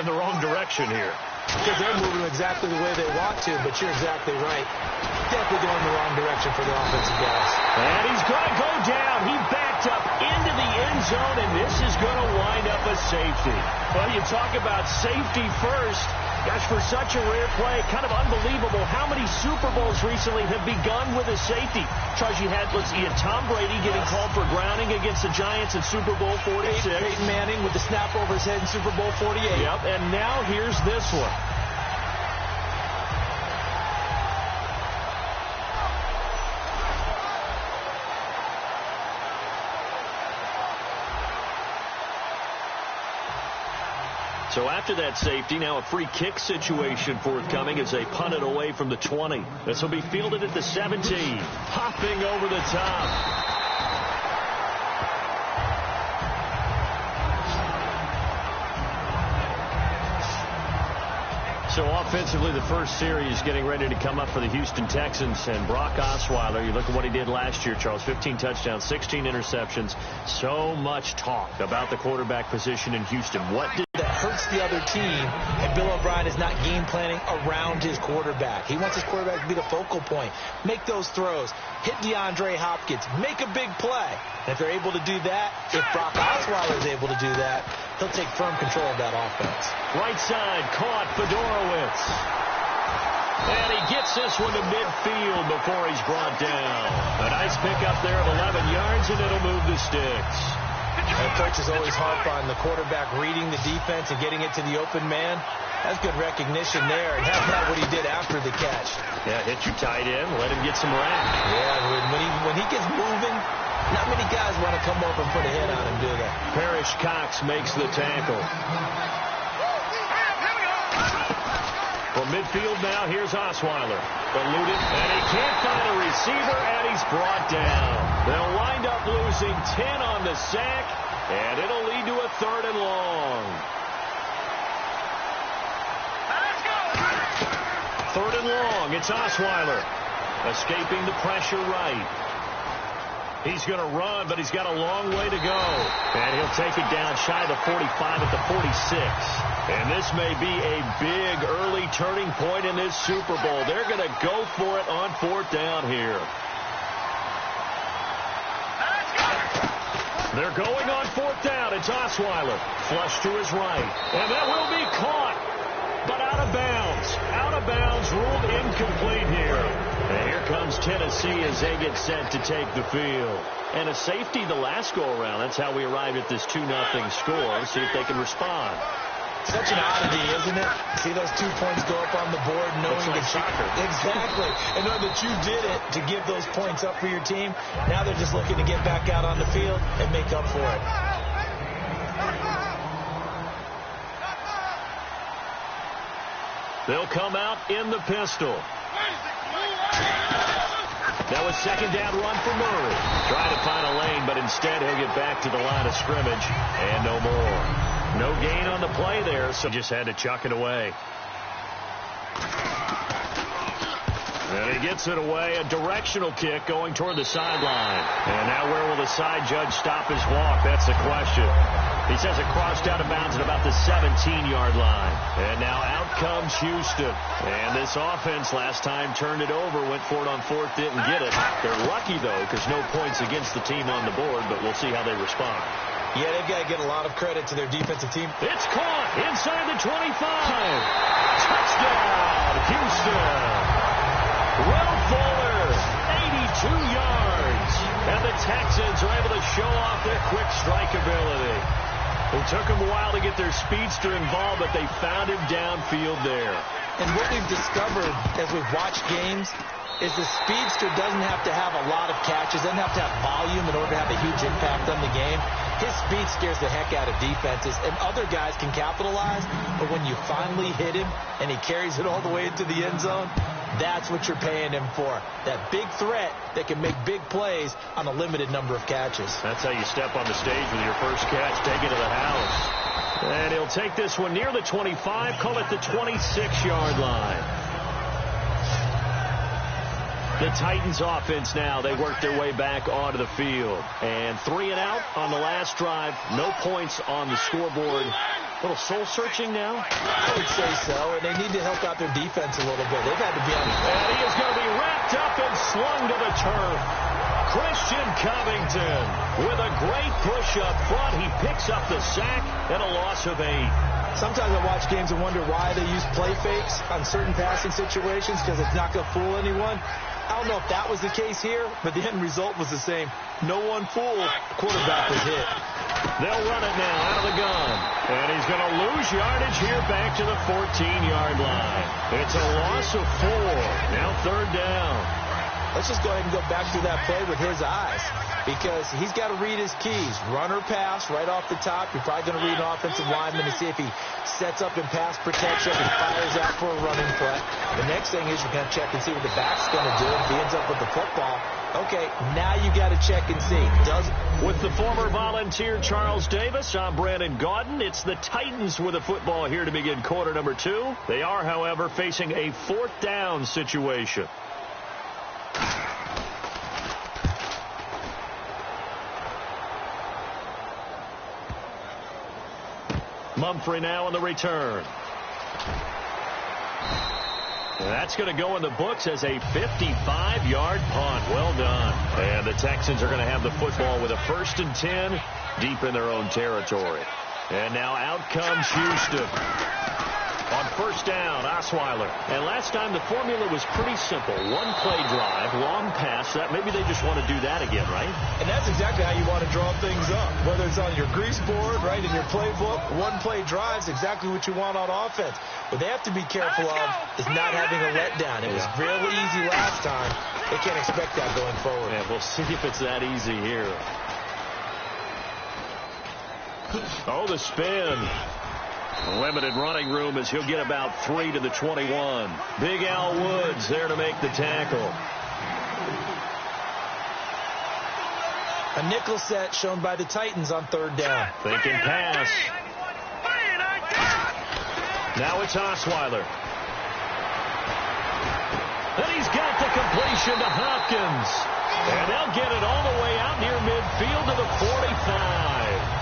in the wrong direction here? Because they're moving exactly the way they want to, but you're exactly right. Definitely going in the wrong direction for the offensive guys. And he's going to go down. He backed up into the end zone, and this is going to wind up a safety. Well, you talk about safety first. Gosh, for such a rare play, kind of unbelievable how many Super Bowls recently have begun with a safety. Charles, you had Tom Brady getting called for grounding against the Giants in Super Bowl 46. Peyton Manning with the snap over his head in Super Bowl 48. Yep, and now here's this one. So after that safety, now a free kick situation forthcoming as they punt it away from the 20. This will be fielded at the 17. Hopping over the top. So offensively, the first series getting ready to come up for the Houston Texans. And Brock Osweiler, you look at what he did last year, Charles, 15 touchdowns, 16 interceptions. So much talk about the quarterback position in Houston. What did that hurts the other team, and Bill O'Brien is not game planning around his quarterback. He wants his quarterback to be the focal point. Make those throws. Hit DeAndre Hopkins. Make a big play. And if they're able to do that, if Brock Osweiler is able to do that, he'll take firm control of that offense. Right side, caught Fedorowicz. And he gets this one to midfield before he's brought down. A nice pickup there of 11 yards, and it'll move the sticks. And coaches always harp on the quarterback reading the defense and getting it to the open man. That's good recognition there, and that's not what he did after the catch. Yeah, hit your tight end, let him get some rap. Yeah, when he gets moving, not many guys want to come up and put a hit on him, do they? Parrish Cox makes the tackle. From midfield now, here's Osweiler. Eluded, and he can't find a receiver, and he's brought down. They'll wind up losing 10 on the sack, and it'll lead to a 3rd and long. 3rd and long, it's Osweiler. Escaping the pressure right. He's going to run, but he's got a long way to go. And he'll take it down shy of the 45 at the 46. And this may be a big early turning point in this Super Bowl. They're going to go for it on 4th down here. They're going on 4th down. It's Osweiler. Flush to his right. And that will be caught. But out of bounds. Out of bounds, ruled incomplete here. And here comes Tennessee as they get set to take the field. And a safety the last go-around. That's how we arrived at this 2-0 score. See if they can respond. Such an oddity, isn't it? See those 2 points go up on the board knowing like that soccer. Exactly. And knowing that you did it to give those points up for your team. Now they're just looking to get back out on the field and make up for it. They'll come out in the pistol. Now a 2nd down run for Murray. Trying to find a lane, but instead he'll get back to the line of scrimmage. And no more. No gain on the play there, so just had to chuck it away. And he gets it away. A directional kick going toward the sideline. And now where will the side judge stop his walk? That's the question. He says it crossed out of bounds at about the 17-yard line. And now out comes Houston. And this offense last time turned it over, went for it on 4th, didn't get it. They're lucky, though, because no points against the team on the board, but we'll see how they respond. Yeah, they've got to get a lot of credit to their defensive team. It's caught inside the 25. Touchdown, Houston. Will Fuller, 82 yards. And the Texans are able to show off their quick strike ability. It took them a while to get their speedster involved, but they found him downfield there. And what we've discovered as we've watched games is the speedster doesn't have to have a lot of catches, doesn't have to have volume in order to have a huge impact on the game. His speed scares the heck out of defenses, and other guys can capitalize, but when you finally hit him and he carries it all the way into the end zone, that's what you're paying him for. That big threat that can make big plays on a limited number of catches. That's how you step on the stage with your first catch, take it to the house. And he'll take this one near the 25, call it the 26-yard line. The Titans offense now, they work their way back onto the field. And 3 and out on the last drive. No points on the scoreboard little soul-searching now? I would say so, and they need to help out their defense a little bit. They've had to be on the... And he is going to be wrapped up and slung to the turf. Christian Covington with a great push up front. He picks up the sack and a loss of 8. Sometimes I watch games and wonder why they use play fakes on certain passing situations because it's not going to fool anyone. I don't know if that was the case here, but the end result was the same. No one fooled. Quarterback was hit. They'll run it now out of the gun. And he's going to lose yardage here back to the 14-yard line. It's a loss of 4. Now 3rd down. Let's just go ahead and go back through that play with his eyes because he's got to read his keys. Run or pass right off the top. You're probably going to read an offensive lineman to see if he sets up in pass protection and fires out for a running play. The next thing is you're going to check and see what the back's going to do. If he ends up with the football, okay, now you got to check and see. With the former Volunteer Charles Davis, I'm Brandon Gaudin. It's the Titans with the football here to begin quarter number 2. They are, however, facing a 4th down situation. Mumphrey now on the return. That's going to go in the books as a 55-yard punt. Well done. And the Texans are going to have the football with a 1st and 10 deep in their own territory. And now out comes Houston. On 1st down, Osweiler. And last time the formula was pretty simple. 1 play drive, long pass. That maybe they just want to do that again, right? And that's exactly how you want to draw things up. Whether it's on your grease board, right, in your playbook, 1 play drive is exactly what you want on offense. What they have to be careful of is not having a letdown. It was really easy last time. They can't expect that going forward. Yeah, we'll see if it's that easy here. Oh, the spin. Limited running room as he'll get about 3 to the 21. Big Al Woods there to make the tackle. A nickel set shown by the Titans on 3rd down. Thinking pass. Now it's Osweiler. And he's got the completion to Hopkins. And they'll get it all the way out near midfield to the 45.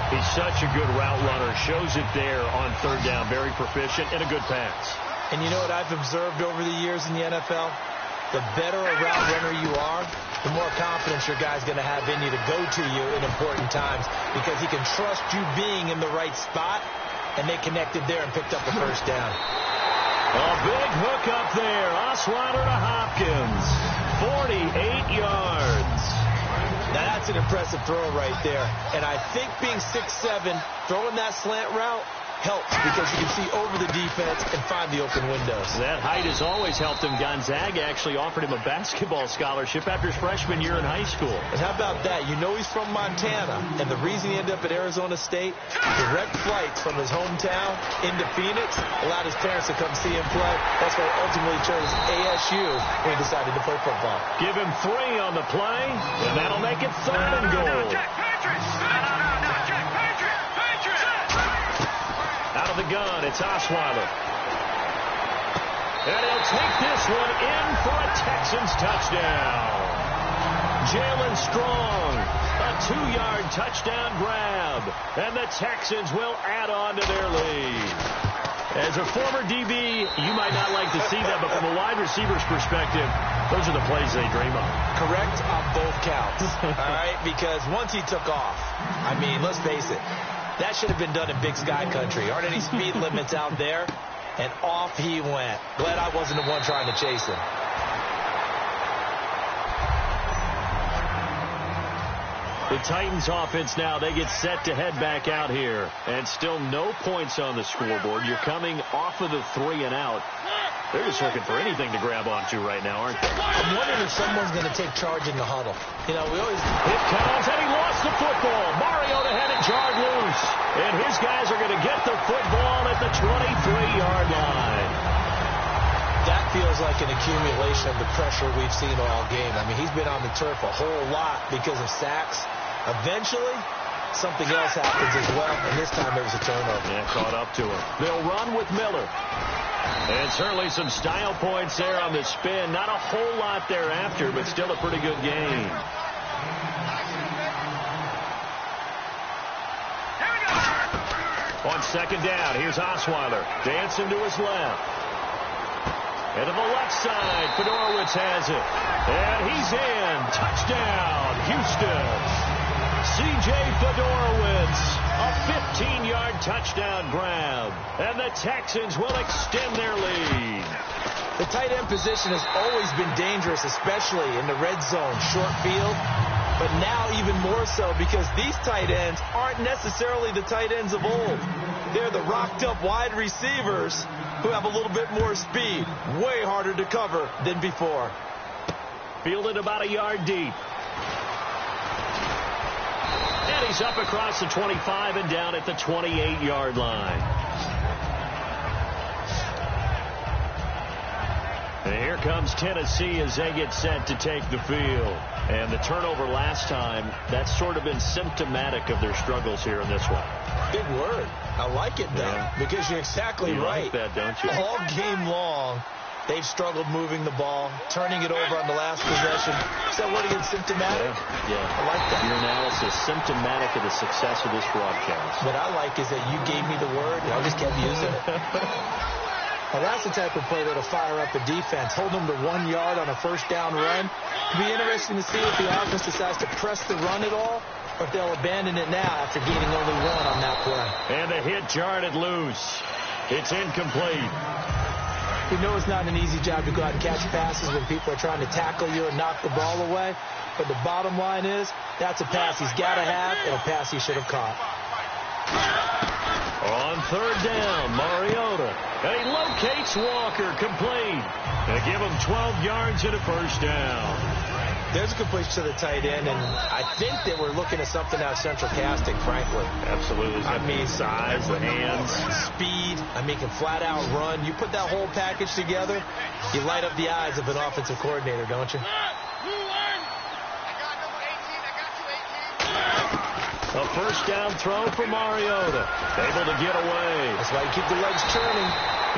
He's such a good route runner. Shows it there on 3rd down. Very proficient and a good pass. And you know what I've observed over the years in the NFL? The better a route runner you are, the more confidence your guy's going to have in you to go to you in important times because he can trust you being in the right spot, and they connected there and picked up the 1st down. A big hook up there. Osweiler to Hopkins. 48 yards. Now, that's an impressive throw right there. And I think being 6'7", throwing that slant route helps because you can see over the defense and find the open windows. That height has always helped him. Gonzaga actually offered him a basketball scholarship after his freshman year in high school. And how about that? You know he's from Montana, and the reason he ended up at Arizona State, direct flights from his hometown into Phoenix allowed his parents to come see him play. That's why he ultimately chose ASU when he decided to play football. Give him 3 on the play, and that'll make it 3rd and goal. Out of the gun, it's Osweiler. And he'll take this one in for a Texans touchdown. Jalen Strong, a 2-yard touchdown grab. And the Texans will add on to their lead. As a former DB, you might not like to see that, but from a wide receiver's perspective, those are the plays they dream of. Correct on both counts. All right, because once he took off, I mean, let's face it, that should have been done in Big Sky country. Aren't any speed limits out there? And off he went. Glad I wasn't the one trying to chase him. The Titans offense now, they get set to head back out here. And still no points on the scoreboard. You're coming off of the 3 and out. They're just looking for anything to grab onto right now, aren't they? I'm wondering if someone's going to take charge in the huddle. You know, we always... It comes, and he lost the football. Mariota had it jarred loose. And his guys are going to get the football at the 23-yard line. That feels like an accumulation of the pressure we've seen all game. I mean, he's been on the turf a whole lot because of sacks. Eventually, something else happens as well, and this time there was a turnover. Yeah, caught up to him. They'll run with Miller. And certainly some style points there on the spin. Not a whole lot thereafter, but still a pretty good game. On second down. Here's Osweiler dancing to his left. And to the left side, Fedorowicz has it. And he's in. Touchdown, Houston. C.J. Fedorowicz, a 15-yard touchdown grab. And the Texans will extend their lead. The tight end position has always been dangerous, especially in the red zone, short field. But now even more so because these tight ends aren't necessarily the tight ends of old. They're the rocked-up wide receivers who have a little bit more speed. Way harder to cover than before. Fielded about a yard deep. And he's up across the 25 and down at the 28-yard line. And here comes Tennessee as they get set to take the field. And the turnover last time, that's sort of been symptomatic of their struggles here in this one. Big word. I like it, though, because you're exactly right. You like that, don't you? All game long, they've struggled moving the ball, turning it over on the last possession. Is that word again, symptomatic? Yeah. I like that. Your analysis, symptomatic of the success of this broadcast. What I like is that you gave me the word, and I just kept using it. Now, that's the type of play that'll fire up the defense. Hold them to 1 yard on a first down run. It'll be interesting to see if the offense decides to press the run at all, or if they'll abandon it now after gaining only 1 on that play. And the hit jarred it loose. It's incomplete. You know it's not an easy job to go out and catch passes when people are trying to tackle you and knock the ball away. But the bottom line is, that's a pass he's got to have and a pass he should have caught. On third down, Mariota. And he locates Walker, complete. They give him 12 yards and a first down. There's a completion to the tight end, and I think that we're looking at something out of central casting, frankly. Absolutely. I mean, size, the hands. Speed. I mean, can flat out run. You put that whole package together, you light up the eyes of an offensive coordinator, don't you? A first down throw for Mariota. Able to get away. That's why you keep the legs churning.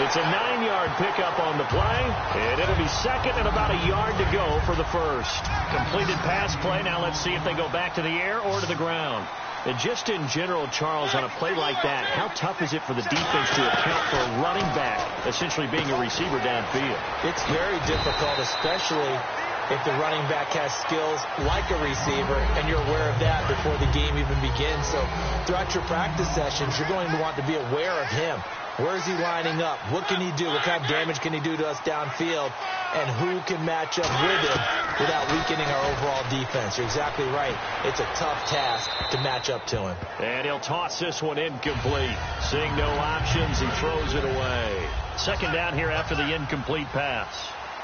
It's a 9-yard pickup on the play, and it'll be second and about a yard to go for the first. Completed pass play. Now let's see if they go back to the air or to the ground. And just in general, Charles, on a play like that, how tough is it for the defense to account for a running back essentially being a receiver downfield? It's very difficult, especially if the running back has skills like a receiver, and you're aware of that before the game even begins. So throughout your practice sessions, you're going to want to be aware of him. Where is he lining up? What can he do? What kind of damage can he do to us downfield? And who can match up with him without weakening our overall defense? You're exactly right. It's a tough task to match up to him. And he'll toss this one incomplete. Seeing no options, he throws it away. Second down here after the incomplete pass.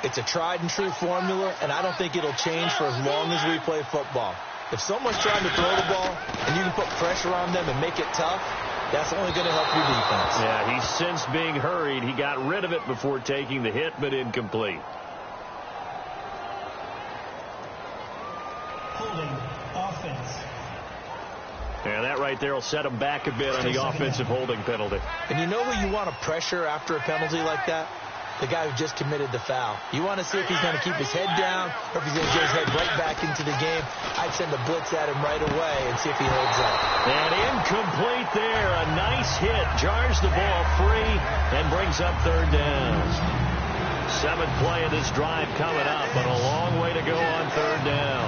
It's a tried-and-true formula, and I don't think it'll change for as long as we play football. If someone's trying to throw the ball and you can put pressure on them and make it tough, that's only going to help your defense. Yeah, he's since being hurried. He got rid of it before taking the hit, but incomplete. Holding offense. And that right there will set him back a bit on the offensive holding penalty. And you know who you want to pressure after a penalty like that? The guy who just committed the foul. You want to see if he's going to keep his head down or if he's going to get his head right back into the game. I'd send a blitz at him right away and see if he holds up. And incomplete there. A nice hit. Jars the ball free and brings up third down. 7th play of this drive coming up, but a long way to go on third down.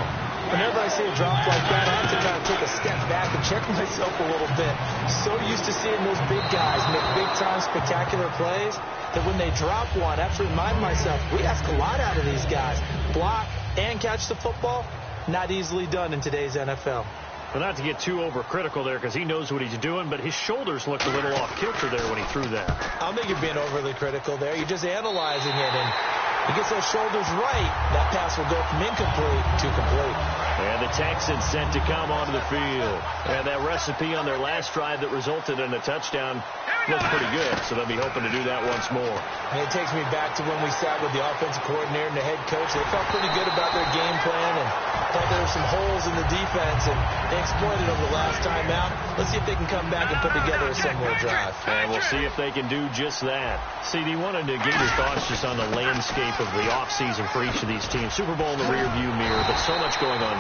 Whenever I see a drop like that, I have to kind of take a step back and check myself a little bit. So used to seeing those big guys make big-time spectacular plays that when they drop one, I have to remind myself, we ask a lot out of these guys. Block and catch the football, not easily done in today's NFL. But not to get too overcritical there because he knows what he's doing, but his shoulders looked a little off kilter there when he threw that. I don't think you're being overly critical there. You're just analyzing it, and he gets those shoulders right, that pass will go from incomplete to complete. And the Texans sent to come onto the field. And that recipe on their last drive that resulted in a touchdown looks pretty good, so they'll be hoping to do that once more. And it takes me back to when we sat with the offensive coordinator and the head coach. They felt pretty good about their game plan and thought there were some holes in the defense, and they exploited them the last time out. Let's see if they can come back and put together a similar drive. And we'll see if they can do just that. CD, wanted to get your thoughts just on the landscape of the offseason for each of these teams. Super Bowl in the rearview mirror, but so much going on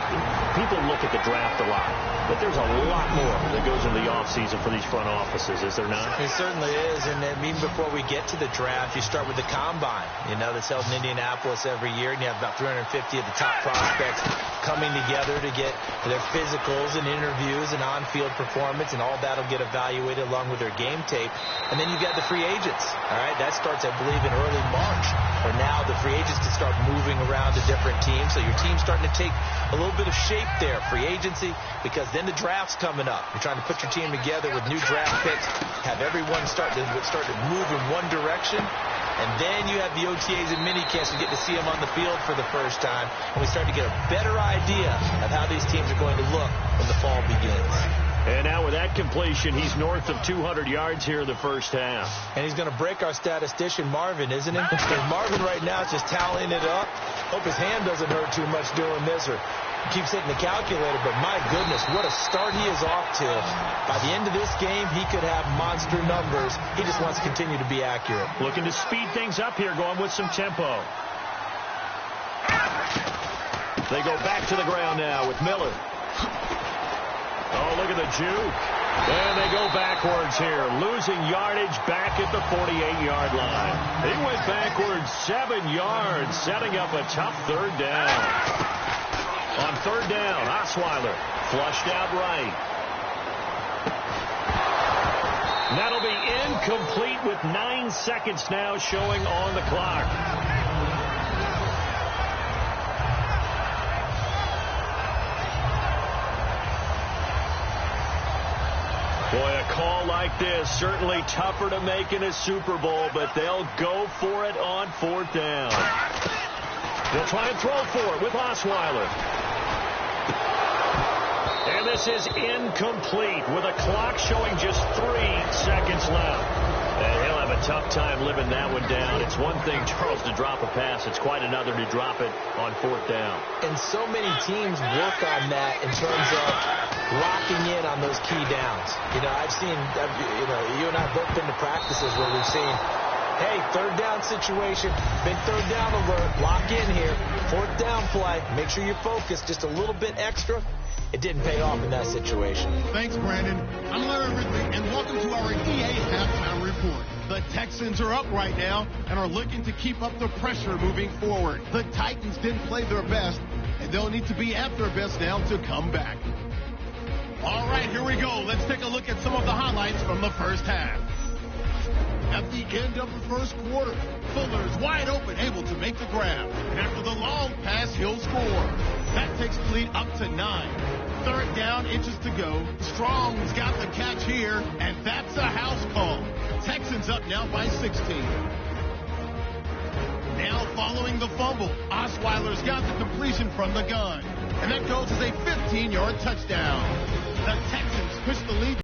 People look at the draft a lot, but there's a lot more that goes into the offseason for these front offices, is there not? It certainly is, and then even before we get to the draft, you start with the combine, that's held in Indianapolis every year, and you have about 350 of the top prospects coming together to get their physicals and interviews and on-field performance, and all that will get evaluated along with their game tape. And then you've got the free agents, all right? That starts, I believe, in early March, where now the free agents can start moving around to different teams, so your team's starting to take a little bit of shape there, free agency, because then the draft's coming up. You're trying to put your team together with new draft picks, have everyone start to move in one direction, and then you have the OTAs and mini camps to get to see them on the field for the first time, and we start to get a better idea of how these teams are going to look when the fall begins. And now with that completion, he's north of 200 yards here in the first half. And he's going to break our statistician, Marvin, isn't he? Because Marvin right now is just tallying it up. Hope his hand doesn't hurt too much doing this, or keeps hitting the calculator, but my goodness, what a start he is off to. By the end of this game, he could have monster numbers. He just wants to continue to be accurate. Looking to speed things up here, going with some tempo. They go back to the ground now with Miller. Oh, look at the juke. And they go backwards here, losing yardage back at the 48-yard line. He went backwards 7 yards, setting up a tough third down. On third down, Osweiler flushed out right. That'll be incomplete with 9 seconds now showing on the clock. Boy, a call like this, certainly tougher to make in a Super Bowl, but they'll go for it on fourth down. They'll try and throw for it with Osweiler. And this is incomplete with a clock showing just 3 seconds left. And he'll have a tough time living that one down. It's one thing, Charles, to drop a pass. It's quite another to drop it on fourth down. And so many teams work on that in terms of locking in on those key downs. I've seen, you and I have both been to practices where we've seen, hey, third down situation, big third down alert, lock in here, fourth down play, make sure you're focused just a little bit extra. It didn't pay off in that situation. Thanks, Brandon. I'm Larry Ridley, and welcome to our EA Halftime Report. The Texans are up right now and are looking to keep up the pressure moving forward. The Titans didn't play their best, and they'll need to be at their best now to come back. All right, here we go. Let's take a look at some of the highlights from the first half. At the end of the first quarter, Fuller's wide open, able to make the grab. And after the long pass, he'll score. That takes the lead up to 9. Third down, inches to go. Strong's got the catch here, and that's a house call. Texans up now by 16. Now following the fumble, Osweiler's got the completion from the gun. And that goes as a 15-yard touchdown. The Texans push the lead.